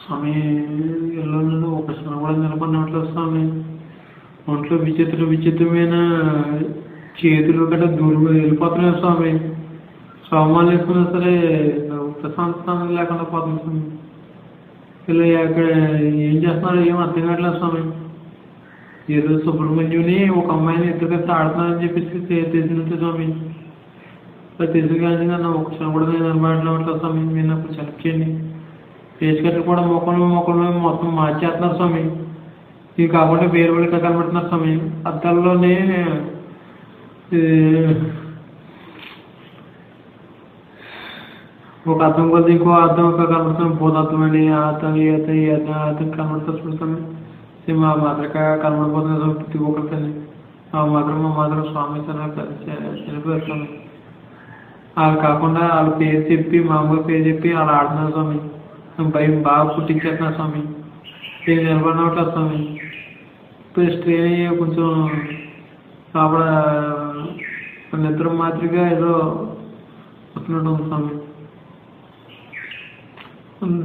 స్వామి ఇళ్ళలో ఒక క్షణం కూడా నిలబడినట్లేదు స్వామి. ఒంట్లో విచిత్రమైన చేతులు గట్రా దూరం వెళ్ళిపోతున్నాయి స్వామి. సోమాలు వేసుకున్నా సరే ప్రశాంతత లేకుండా పోతుంది స్వామి. ఇలా అక్కడ ఏం చేస్తున్నారో ఏం అర్థం కావట్లేదు స్వామి. ఏదో సుబ్రహ్మణ్యుని ఒక అమ్మాయిని ఇద్దరు కలిసి ఆడుతున్నారని చెప్పేసి తెలిసినట్టు స్వామి. తెలిసి కానీ నన్ను ఒక క్షణం కూడా నిలబడట్లేదు స్వామి. మీరు నాకు హెల్ప్ చేయండి. ఫేస్ కట్లు కూడా మొక్కలు మొత్తం మార్చేస్తున్నారు స్వామి. ఇవి కాకుండా వేరే వాళ్ళకి కనబడుతున్నారు స్వామి. అద్దాల్లోనే ఒక అర్థం కొద్ది ఇంకో అర్థం కనబడుతుంది. భూతత్వం అని ఆ అర్థం ఈ అర్థం ఈ అర్థం కనబడుతుంది చూస్తాను. మా మాత్రక కనబడిపోతుంది స్వామి. ప్రతి ఒక్కరితోని మా మాత్రం స్వామి చనిపోయారు స్వామి. వాళ్ళు కాకుండా వాళ్ళ పేరు చెప్పి మామూలు పేరు చెప్పి వాళ్ళు ఆడుతున్నారు స్వామి. భయం బాగా పుట్టించేస్తున్నారు స్వామి. నేను నిలబడినట్లేదు స్వామి. ఇప్పుడు స్ట్రెయిన్ అయ్యి కొంచెం లోపల నిద్ర మాదిరిగా ఏదో వస్తున్నట్టు ఉంది స్వామి.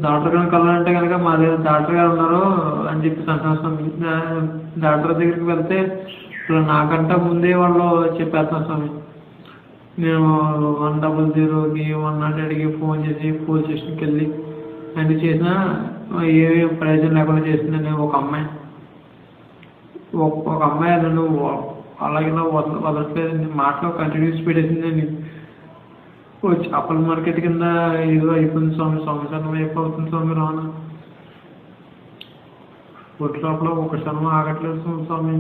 డాక్టర్ గారిని కలవాలంటే కనుక మా దగ్గర డాక్టర్ గారు ఉన్నారు అని చెప్పేసి అంటున్నారు స్వామి. డాక్టర్ దగ్గరికి వెళ్తే ఇప్పుడు నాకంటే ముందే వాళ్ళు చెప్పేస్తున్నారు స్వామి. నేను 100కి 100కి ఫోన్ చేసి పోలీస్ స్టేషన్కి వెళ్ళి అన్నీ చేసినా ఏ ప్రయోజనం లేకుండా చేసిందండి. ఒక అమ్మాయి నన్ను అలాగే వదలట్లేదండి. మాటలో కంటిన్యూస్ పెట్టేసిందండి. చేపల మార్కెట్ కింద ఏదో అయిపోయింది స్వామి. సంవత్సరం అయిపోతుంది స్వామి. రాను ఒంటి లోపల ఒక క్షణం ఆగట్లేదు స్వామి.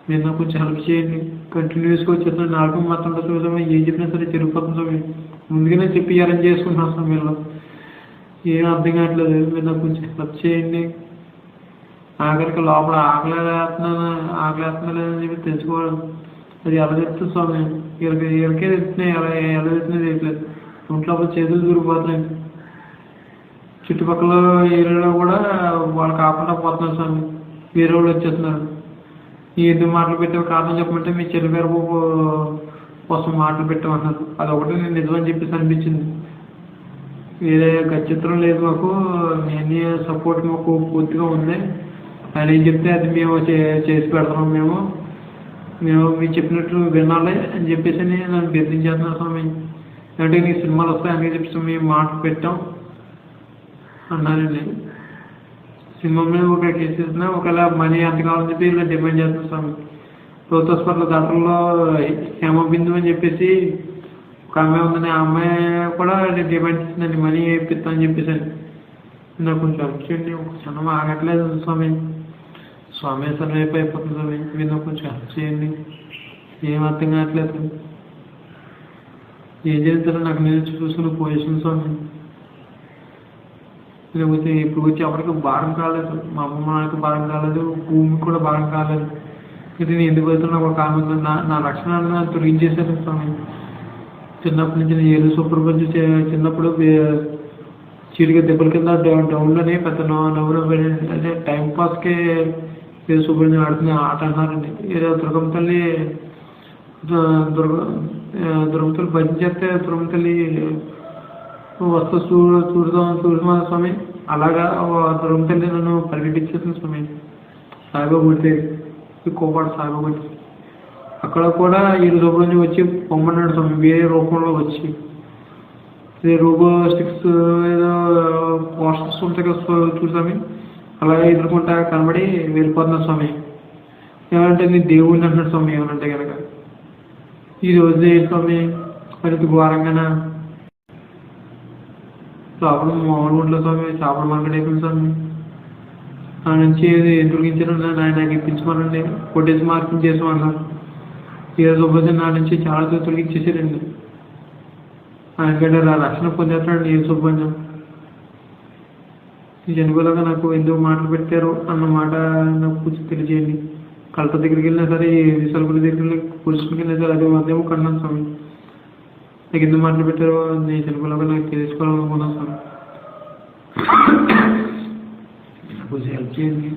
మీరు నాకు కొంచెం హెల్ప్ చేయండి. కంటిన్యూస్గా వచ్చేస్తుంది. నాకు మొత్తం స్వామి. ఏం చెప్పినా సరే తిరిగిపోతుంది స్వామి. ముందుగానే చెప్పి అరేంజ్ చేసుకుంటున్నాను స్వామి. మీరు ఏం అర్థం కావట్లేదు. మీరు నాకు కొంచెం హెల్ప్ చేయండి. ఆఖరికి లోపల ఆకలేస్తున్నా లేదని చెప్పి తెలుసుకోవాలి. అది ఎలా చెప్తుంది స్వామి. ఇరకే తెస్తున్నాయి. ఎలా తెచ్చినా తెలియట్లేదు. ఒంట్లో చేతులు దూరిపోతున్నాయి. చుట్టుపక్కల ఏరియాలో కూడా వాళ్ళు కాకుండా పోతున్నారు స్వామి. వేరే వాళ్ళు వచ్చేస్తున్నారు. ఎందుకు మాటలు పెట్టావు కారణం చెప్పమంటే మీ చెల్లి గారు కోసం మాటలు పెట్టామన్నారు. అదొకటి నేను నిజమని చెప్పేసి అనిపించింది. వేరే గచ్చిత్రం లేదు మాకు. నేనే సపోర్ట్ మాకు పూర్తిగా ఉంది. ఆయన ఏం చెప్తే అది మేము చేసి పెడతాం. మేము మీరు చెప్పినట్టు వినాలి అని చెప్పేసి నన్ను బెదిరించేస్తున్నాను స్వామి. అంటే నీకు సినిమాలు వస్తాయి అందుకే చెప్పేసి మేము మాటలు పెట్టాం అన్నారండి. సినిమా మీద ఒక కేసు ఇస్తున్నా ఒకవేళ మనీ ఎంత కావాలని చెప్పి ఇలా డిమాండ్ చేస్తున్నాం స్వామి. ప్రభుత్వ హాస్పిటల్ దాంట్లో హేమబిందు అని చెప్పేసి ఒక అమ్మాయి ఉందని ఆ అమ్మాయి కూడా డిమాండ్ చేసిందండి. మనీ ఇప్పిస్తామని చెప్పేసి నాకు కొంచెం హెల్ప్ చేయండి. ఒక క్షణం ఆగట్లేదు స్వామి. స్వామి సర్వైపు అయిపోతుంది స్వామి. మీరు నాకు కొంచెం హెల్ప్ చేయండి. ఏం అర్థం కావట్లేదు. ఏం చేస్తారో నాకు నేను చూసుకుని పొజిషన్ స్వామి. లేకపోతే ఇప్పుడు వచ్చి ఎవరికి భారం కాలేదు. మా అమ్మ నాన్నకి భారం కాలేదు. భూమికి కూడా భారం కాలేదు. ఇది నేను ఎందుకు వెళ్తున్నా ఒక కారణం నా రక్షణ తొలగించేశారు స్వామి. చిన్నప్పటి నుంచి నేను ఏదో సూపర్వైజర్ చిన్నప్పుడు చీడిగా దెబ్బల కింద డౌన్లోనే పెద్ద నవ్వులో అంటే టైంపాస్కే ఏదో సూపర్వైజర్ ఆడుతున్న ఆట అన్నారండి. ఏదో దుర్గమ్మ తల్లి భజన చేస్తే దుర్గమ్మ తల్లి వస్తూ చూడమా స్వామి. అలాగా దుర్గమ్మ తల్లి నన్ను పరిగెట్టించేస్తుంది స్వామి. సాయిబాబా గుడి కోపాడు సాయిబాబా గుడి. అక్కడ కూడా ఈ రూపంలో వచ్చి పొమ్మన్నాడు స్వామి. వేరే రూపంలో వచ్చి రోబో స్టిక్స్ ఏదో పోస్టర్స్ ఉంటాయి కదా చూసామి. అలాగే ఎదుర్కొంటా కనబడి వెళ్ళిపోతున్నాడు స్వామి. ఏమంటే నీ దేవుడిని అంటున్నాడు స్వామి. ఏమనంటే కనుక ఈ రోజు స్వామి మరి ఘోరంగానా లోపల మామూలు ఉండలేదు స్వామి. చేపల మార్కెట్ అయిపోయింది స్వామి. ఆ నుంచి ఎదురుగించారు. నాకు ఇప్పించమనండి. కొట్టేసి మార్కింగ్ చేసామన్నారు. ఈరోజు రోజు నా నుంచి చాలా తొలగించేసారండి. ఆయనకంటే రక్షణ పొందేస్తాడు ఏ సుబ్బంజం. ఈ జనుగులాగా నాకు ఎందుకు మాటలు పెట్టారు అన్న మాట నాకు కొంచెం తెలియజేయండి. కలెక్టర్ దగ్గరికి వెళ్ళినా సరే విశాలపల్లి దగ్గరికి వెళ్ళి పోలీసులకి వెళ్ళినా సరే అదేమో కన్నాను స్వామి. నాకు ఎందుకు మాటలు పెట్టారో నీ జనుగులాగా నాకు తెలుసుకోవాలనుకున్నాను స్వామి. కొంచెం హెల్ప్ చేయండి.